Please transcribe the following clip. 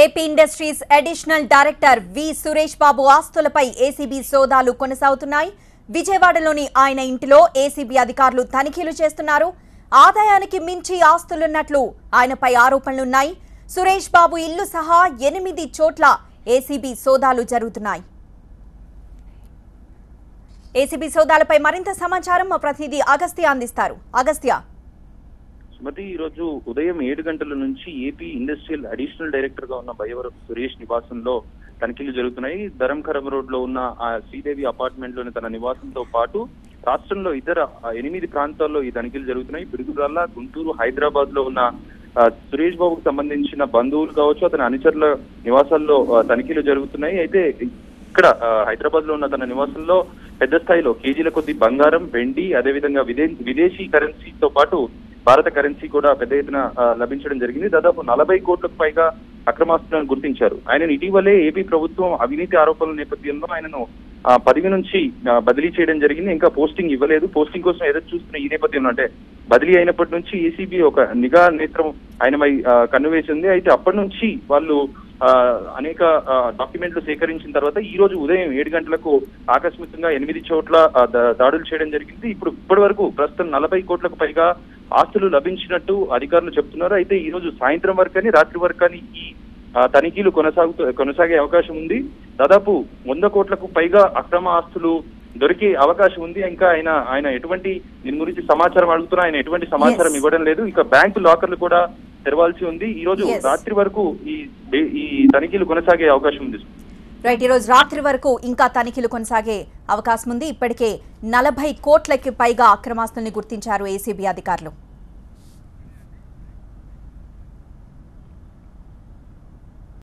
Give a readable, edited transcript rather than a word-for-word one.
AP industries additional director వి సురేష్ బాబు ఆస్తులపై ACB సోదాలు కొనసాగుతున్నాయి. విజయవాడలోని ఆయన ఇంటిలో ఏసీబీ అధికారులు తనిఖీలు చేస్తున్నారు. ఆదాయానికి మించి ఆస్తులున్నట్లు ఆయనపై ఆరోపణలున్నాయి. సురేష్ బాబు ఇల్లు సహా 8 చోట్ల ఏసీబీ సోదాలు జరుగుతున్నాయి. ఏసీబీ సోదాలపై మరింత సమాచారం మా ప్రతినిధి అగస్త్య అందిస్తారు. అగస్త్య, సుమతి, ఈ రోజు ఉదయం 7 గంటల నుంచి ఏపీ ఇండస్ట్రియల్ అడిషనల్ డైరెక్టర్ గా ఉన్న బయ్యవరపు సురేష్ నివాసంలో తనిఖీలు జరుగుతున్నాయి. ధరంఖరం రోడ్ లో ఉన్న ఆ శ్రీదేవి అపార్ట్మెంట్ లోని తన నివాసంతో పాటు రాష్ట్రంలో ఇతర 8 ప్రాంతాల్లో ఈ తనిఖీలు జరుగుతున్నాయి. పిడుగురాళ్ల, గుంటూరు, హైదరాబాద్ లో ఉన్న సురేష్ బాబుకు సంబంధించిన బంధువులు కావచ్చు, అతని అనుచరుల నివాసాల్లో తనిఖీలు జరుగుతున్నాయి. అయితే ఇక్కడ హైదరాబాద్ లో ఉన్న తన నివాసంలో పెద్ద స్థాయిలో కేజీల కొద్ది బంగారం, వెండి, అదేవిధంగా విదేశీ కరెన్సీతో పాటు భారత కరెన్సీ కూడా పెద్ద ఎత్తున లభించడం జరిగింది. దాదాపు 40 కోట్లకు పైగా అక్రమాస్తులను గుర్తించారు. ఆయనను ఇటీవలే ఏపీ ప్రభుత్వం అవినీతి ఆరోపణల నేపథ్యంలో ఆయనను పదవి నుంచి బదిలీ చేయడం జరిగింది. ఇంకా పోస్టింగ్ ఇవ్వలేదు. పోస్టింగ్ కోసం ఎదురు చూస్తున్న ఈ నేపథ్యంలో, అంటే బదిలీ అయినప్పటి నుంచి ఏసీబీ ఒక నిఘా నేత్రం ఆయనపై కన్నువేసింది. అయితే అప్పటి నుంచి వాళ్ళు అనేక డాక్యుమెంట్లు సేకరించిన తర్వాత ఈ రోజు ఉదయం 7 గంటలకు ఆకస్మికంగా 8 చోట్ల దాడులు చేయడం జరిగింది. ఇప్పటి వరకు ప్రస్తుతం 40 కోట్లకు పైగా ఆస్తులు లభించినట్టు అధికారులు చెప్తున్నారు. అయితే ఈ రోజు సాయంత్రం వరకు కానీ రాత్రి వరకు కానీ ఈ తనిఖీలు కొనసాగే అవకాశం ఉంది. దాదాపు 100 కోట్లకు పైగా అక్రమ ఆస్తులు దొరికే అవకాశం ఉంది. ఇంకా ఆయన ఎటువంటి దీని గురించి సమాచారం అడుగుతున్నా ఆయన ఎటువంటి సమాచారం ఇవ్వడం లేదు. ఇంకా బ్యాంకు లాకర్లు కూడా తెరవాల్సి ఉంది. ఈ రోజు రాత్రి వరకు ఈ తనిఖీలు కొనసాగే అవకాశం ఉంది. రైట్, ఈ రోజు రాత్రి వరకు ఇంకా తనిఖీలు కొనసాగే అవకాశం ఉంది. ఇప్పటికే 40 కోట్లకి పైగా అక్రమాస్తుల్ని గుర్తించారు ఏసీబీ అధికారులు.